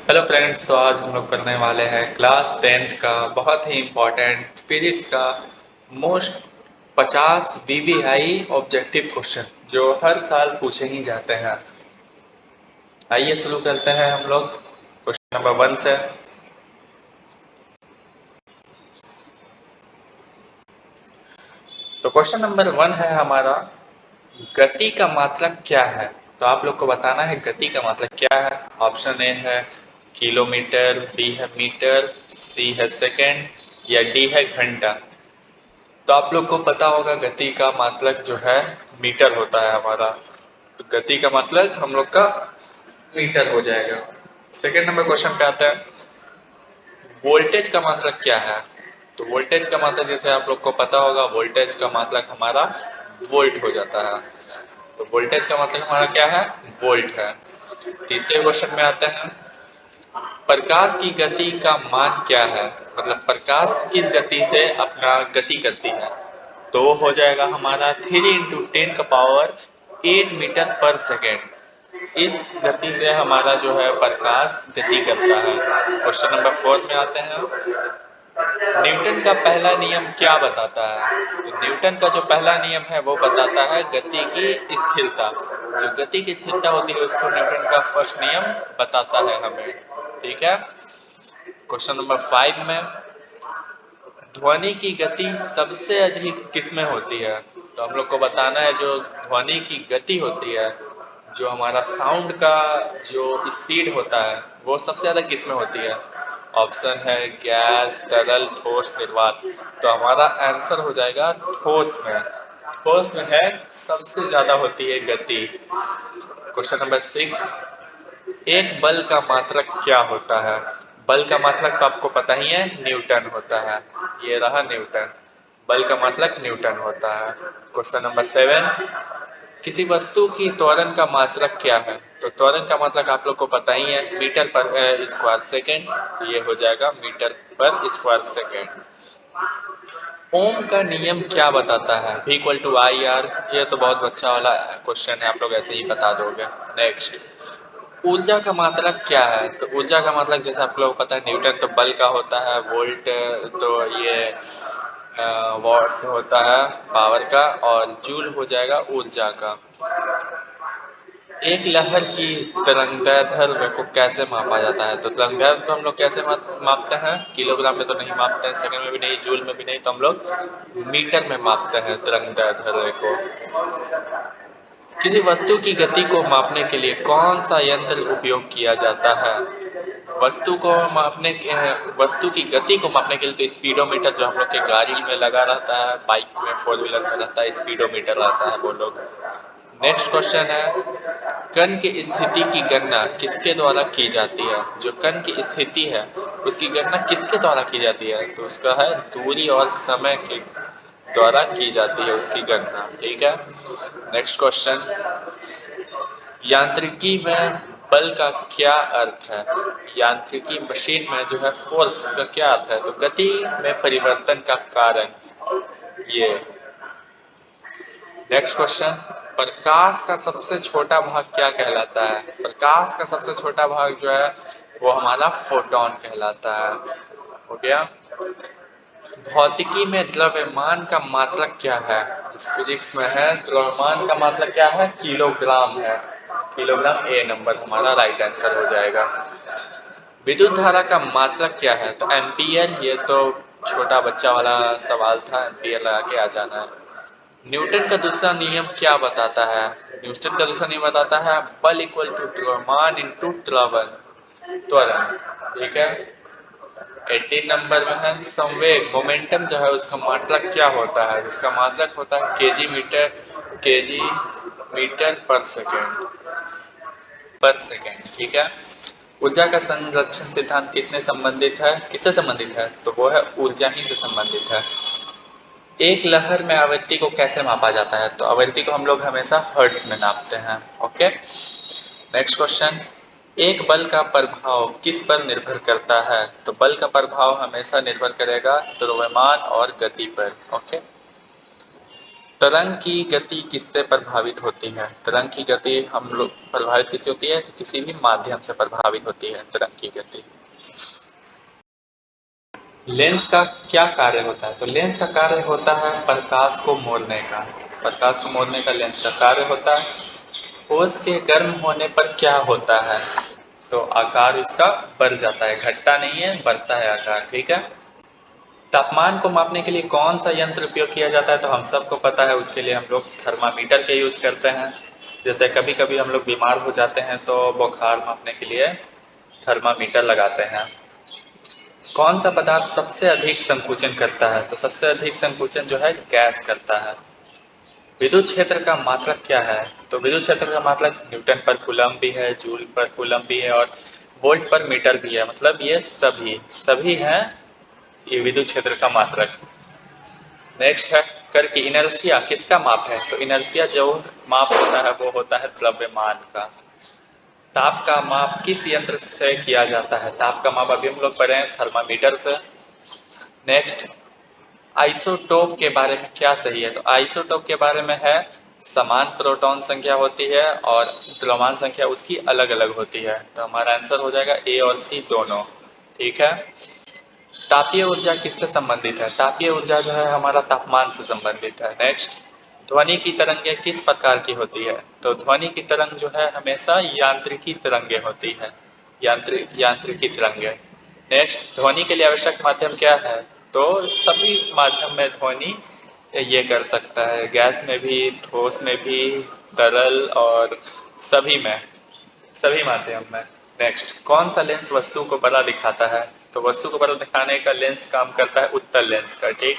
Hello friends, तो आज हम लोग करने वाले हैं क्लास 10th का बहुत ही इम्पोर्टेंट फिजिक्स का मोस्ट 50 वीवीआई ऑब्जेक्टिव क्वेश्चन जो हर साल पूछे ही जाते हैं। आइए शुरू करते हैं हम लोग क्वेश्चन नंबर 1 से। तो क्वेश्चन नंबर 1 है हमारा, गति का मात्रक क्या है। तो आप लोग को बताना है गति का मात्रक क्या है। ऑप्शन ए है किलोमीटर, बी है मीटर, सी है सेकंड या डी है घंटा। तो आप लोग को पता होगा गति का मात्रक जो है मीटर होता है हमारा। तो गति का मात्रक हम लोग का मीटर हो जाएगा। सेकंड नंबर क्वेश्चन पे आते हैं, वोल्टेज का मात्रक क्या है। तो वोल्टेज का मात्रक जैसे आप लोग को पता होगा, वोल्टेज का मात्रक हमारा वोल्ट हो जाता है। तो वोल्टेज का मात्रक हमारा क्या है, वोल्ट है। तीसरे क्वेश्चन में आते हैं, प्रकाश की गति का मान क्या है। मतलब प्रकाश किस गति से अपना गति करती है। तो वो हो जाएगा हमारा 3 × 10⁸ मीटर पर सेकेंड। इस गति से हमारा जो है प्रकाश गति करता है। क्वेश्चन नंबर 4 में आते हैं, न्यूटन का पहला नियम क्या बताता है। तो न्यूटन का जो पहला नियम है वो बताता है गति की स्थिरता। जो गति की स्थिरता होती है उसको न्यूटन का फर्स्ट नियम बताता है हमें। ठीक है। क्वेश्चन नंबर 5 में, ध्वनि की गति सबसे अधिक किसमें होती है। तो हम लोग को बताना है जो ध्वनि की गति होती है, जो हमारा साउंड का जो स्पीड होता है वो सबसे ज़्यादा किसमें होती है। ऑप्शन है गैस, तरल, ठोस, निर्वात। तो हमारा आंसर हो जाएगा ठोस में। ठोस में है सबसे ज़्यादा होती है गति। क्वेश्चन नंबर 6, एक बल का मात्रक क्या होता है। बल का मात्रक तो आपको पता ही है, न्यूटन होता है। ये रहा न्यूटन, बल का मात्रक न्यूटन होता है। क्वेश्चन नंबर 7, किसी वस्तु की त्वरण का मात्रक क्या है। तो त्वरण का मात्रक आप लोग को पता ही है, मीटर पर स्क्वायर सेकेंड। तो ये हो जाएगा मीटर पर स्क्वायर सेकेंड। ओम का नियम क्या बताता है। V equal to I R. ये तो बहुत अच्छा वाला क्वेश्चन है, आप लोग ऐसे ही बता दोगे। नेक्स्ट, ऊर्जा का मात्रक क्या है। तो ऊर्जा का मात्रक जैसे आप लोगों को पता है, न्यूटन तो बल का होता है, वोल्ट तो ये वॉट होता है पावर का, और जूल हो जाएगा ऊर्जा का। एक लहर की तरंगदैर्घ्य को कैसे मापा जाता है। तो तरंगदैर्घ्य को हम लोग कैसे मापते हैं, किलोग्राम में तो नहीं मापते हैं, सेकंड में भी नहीं, जूल में भी नहीं, तो हम लोग मीटर में मापते हैं तरंगदैर्घ्य को। किसी वस्तु की गति को मापने के लिए कौन सा यंत्र उपयोग किया जाता है। वस्तु को मापने वस्तु की गति को मापने के लिए तो स्पीडोमीटर जो हम लोग के गाड़ी में लगा रहता है, बाइक में, फोर व्हीलर में रहता है, स्पीडोमीटर आता है वो लोग। नेक्स्ट क्वेश्चन है, कण की स्थिति की गणना किसके द्वारा की जाती है। जो कण की स्थिति है उसकी गणना किसके द्वारा की जाती है। तो उसका है दूरी और समय के द्वारा की जाती है उसकी गणना। ठीक है। नेक्स्ट क्वेश्चन, यांत्रिकी में बल का क्या अर्थ है। यांत्रिकी मशीन में जो है फोर्स का क्या अर्थ है। तो गति में परिवर्तन का कारण ये। नेक्स्ट क्वेश्चन, प्रकाश का सबसे छोटा भाग क्या कहलाता है। प्रकाश का सबसे छोटा भाग जो है वो हमारा फोटोन कहलाता है। हो गया। भौतिकी में द्रव्यमान का मात्रक क्या है। फिजिक्स में है, द्रव्यमान का मात्रक क्या है, किलोग्राम है। किलोग्राम ए नंबर हमारा राइट आंसर हो जाएगा। विद्युत धारा का मात्रक क्या है। तो एम्पियर। ये तो छोटा बच्चा वाला सवाल था, एम्पियर लगा के आ जाना है। न्यूटन का दूसरा नियम क्या बताता है। न्यूटन का दूसरा नियम बताता है बल इक्वल टू द्रव्यमान इंटू त्वरण। त्वरण। ठीक है। 18 नंबर में है, संवेग मोमेंटम जो है उसका मात्रक क्या होता है। उसका मात्रक होता है केजी मीटर पर सेकेंड। पर सेकेंड। ठीक है। ऊर्जा का संरक्षण सिद्धांत किसने संबंधित है, किससे संबंधित है। तो वो है ऊर्जा ही से संबंधित है। एक लहर में आवृत्ति को कैसे मापा जाता है। तो आवृत्ति को हम लोग हमेशा हर्ट्ज में नापते हैं। ओके। नेक्स्ट क्वेश्चन, एक बल का प्रभाव किस पर निर्भर करता है। तो बल का प्रभाव हमेशा निर्भर करेगा द्रव्यमान और गति पर। ओके। तरंग की गति किससे प्रभावित होती है? तरंग की गति हम लोग प्रभावित किससे होती है? तो किसी भी माध्यम से प्रभावित होती है तरंग की गति। लेंस का क्या कार्य होता है? तो लेंस का कार्य होता है प्रकाश को मोड़ने का। प्रकाश को मोड़ने का लेंस का कार्य होता है। ठोस के गर्म होने पर क्या होता है? तो आकार इसका बढ़ जाता है, घटता नहीं है, बढ़ता है आकार। ठीक है। तापमान को मापने के लिए कौन सा यंत्र उपयोग किया जाता है? तो हम सबको पता है, उसके लिए हम लोग थर्मामीटर के यूज करते हैं। जैसे कभी कभी हम लोग बीमार हो जाते हैं तो बुखार मापने के लिए थर्मामीटर लगाते हैं। कौन सा पदार्थ सबसे अधिक संकुचन करता है? तो सबसे अधिक संकुचन जो है गैस करता है। विद्युत क्षेत्र का मात्रक क्या है? तो विद्युत क्षेत्र का मात्रक न्यूटन पर कूलम भी है, जूल पर कूलम भी है और वोल्ट पर मीटर भी है। मतलब ये सभी सभी हैं ये विद्युत क्षेत्र का मात्रक। नेक्स्ट है, कर की इनर्शिया किसका माप है? तो इनर्शिया जो माप होता है वो होता है द्रव्यमान का। ताप का माप किस यंत्र से किया जाता है? ताप का माप अभी हम लोग पढ़े हैं थर्मामीटर से। नेक्स्ट, आइसोटोप के बारे में क्या सही है? तो आइसोटोप के बारे में है समान प्रोटॉन संख्या होती है और द्रव्यमान संख्या उसकी अलग अलग होती है। तो हमारा आंसर हो जाएगा ए और सी दोनों। ठीक है। तापीय ऊर्जा किससे संबंधित है? तापीय ऊर्जा जो है हमारा तापमान से संबंधित है। नेक्स्ट, ध्वनि की तरंगे किस प्रकार की होती है? तो ध्वनि की तरंग जो है हमेशा यांत्रिकी तरंगे होती है। यांत्रिकी तरंगे। नेक्स्ट, ध्वनि के लिए आवश्यक माध्यम क्या है? तो सभी माध्यम में ध्वनि ये कर सकता है, गैस में भी, ठोस में भी, तरल और सभी में, सभी माध्यम में। नेक्स्ट, कौन सा लेंस वस्तु को बड़ा दिखाता है? तो वस्तु को बड़ा दिखाने का लेंस काम करता है उत्तल लेंस का। ठीक।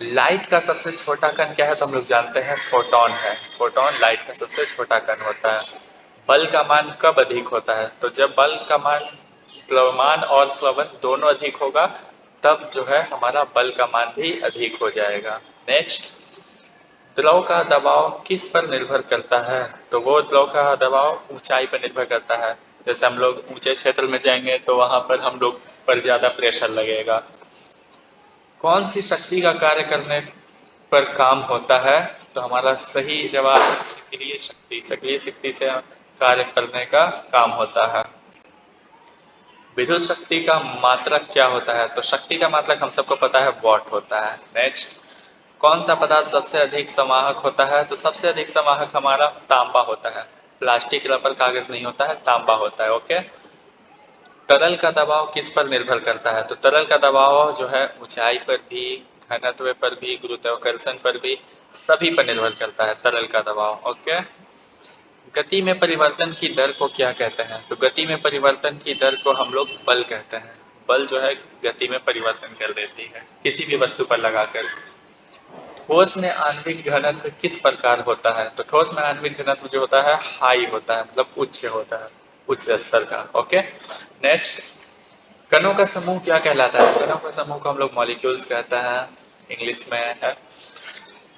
लाइट का सबसे छोटा कण क्या है? तो हम लोग जानते हैं फोटोन है। फोटोन लाइट का सबसे छोटा कण होता है। बल का मान कब अधिक होता है? तो जब बल का मान, द्रव्यमान और प्लवन दोनों अधिक होगा तब जो है हमारा बल का मान भी अधिक हो जाएगा। नेक्स्ट, द्रव का दबाव किस पर निर्भर करता है? तो वो द्रव का दबाव ऊंचाई पर निर्भर करता है। जैसे हम लोग ऊंचे क्षेत्र में जाएंगे तो वहां पर हम लोग पर ज्यादा प्रेशर लगेगा। कौन सी शक्ति का कार्य करने पर काम होता है? तो हमारा सही जवाब सक्रिय शक्ति। सक्रिय शक्ति से कार्य करने का काम होता है। विद्युत शक्ति का मात्रक क्या होता है? तो शक्ति का मात्रक हम सबको पता है वॉट होता है। नेक्स्ट, कौन सा पदार्थ सबसे अधिक समाहक होता है? तो सबसे अधिक समाहक हमारा तांबा होता है। प्लास्टिक, रबर, कागज नहीं होता है, तांबा होता है। ओके। तरल का दबाव किस पर निर्भर करता है? तो तरल का दबाव जो है ऊंचाई पर भी, घनत्व पर भी, गुरुत्वाकर्षण पर भी, सभी पर निर्भर करता है तरल का दबाव। ओके। गति में परिवर्तन की दर को क्या कहते हैं? तो गति में परिवर्तन की दर को हम लोग बल कहते हैं। बल जो है गति में परिवर्तन कर देती है किसी भी वस्तु पर लगाकर। ठोस में आणविक घनत्व किस प्रकार होता है? तो ठोस में आणविक घनत्व जो होता है हाई होता है, मतलब उच्च होता है, उच्च स्तर का। ओके। नेक्स्ट, कणों का समूह क्या कहलाता है? कणों का समूह को हम लोग मॉलिक्यूल्स कहते हैं, इंग्लिश में है।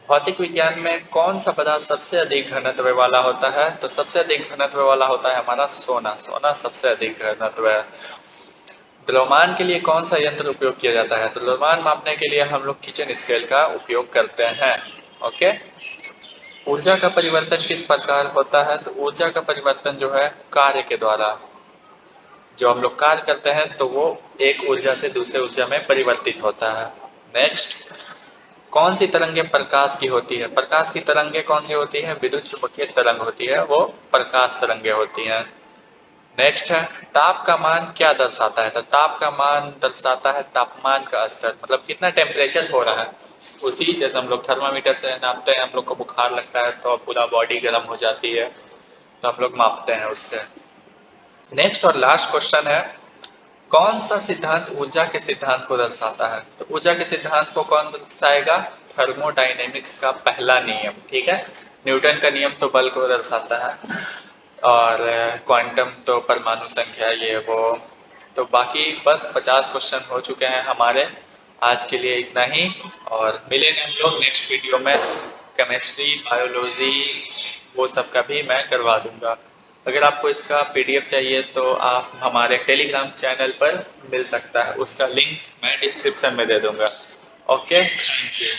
भौतिक विज्ञान में कौन सा पदार्थ सबसे अधिक घनत्व वाला होता है? तो सबसे अधिक घनत्व वाला होता है हमारा सोना। सोना सबसे अधिक घनत्व है। द्रव्यमान के लिए कौन सा यंत्र उपयोग किया जाता है? तो द्रव्यमान मापने के लिए हम लोग किचन स्केल का उपयोग करते हैं। ओके। ऊर्जा का परिवर्तन किस प्रकार होता है? तो ऊर्जा का परिवर्तन जो है कार्य के द्वारा, जो हम लोग कार्य करते हैं तो वो एक ऊर्जा से दूसरे ऊर्जा में परिवर्तित होता है। नेक्स्ट, कौन सी तरंगे प्रकाश की होती है? प्रकाश की तरंगे कौन सी होती है? विद्युत चुंबकीय तरंग होती है, वो प्रकाश तरंगे होती हैं। नेक्स्ट है, ताप का मान क्या दर्शाता है? तो ताप का मान दर्शाता है तापमान का स्तर, मतलब कितना टेम्परेचर हो रहा है। उसी जैसे हम लोग थर्मामीटर से नापते हैं, हम लोग को बुखार लगता है तो पूरा बॉडी गर्म हो जाती है, तो हम लोग मापते हैं उससे। नेक्स्ट और लास्ट क्वेश्चन है, कौन सा सिद्धांत ऊर्जा के सिद्धांत को दर्शाता है? तो ऊर्जा के सिद्धांत को कौन दर्शाएगा? थर्मोडायनेमिक्स का पहला नियम। ठीक है। न्यूटन का नियम तो बल को दर्शाता है और क्वांटम तो परमाणु संख्या, ये वो। तो बाकी बस 50 क्वेश्चन हो चुके हैं हमारे। आज के लिए इतना ही और मिलेंगे हम लोग नेक्स्ट वीडियो में। केमिस्ट्री, बायोलॉजी वो सब का भी मैं करवा दूंगा। अगर आपको इसका पीडीएफ चाहिए तो आप हमारे टेलीग्राम चैनल पर मिल सकता है, उसका लिंक मैं डिस्क्रिप्शन में दे दूंगा। Okay, thank you.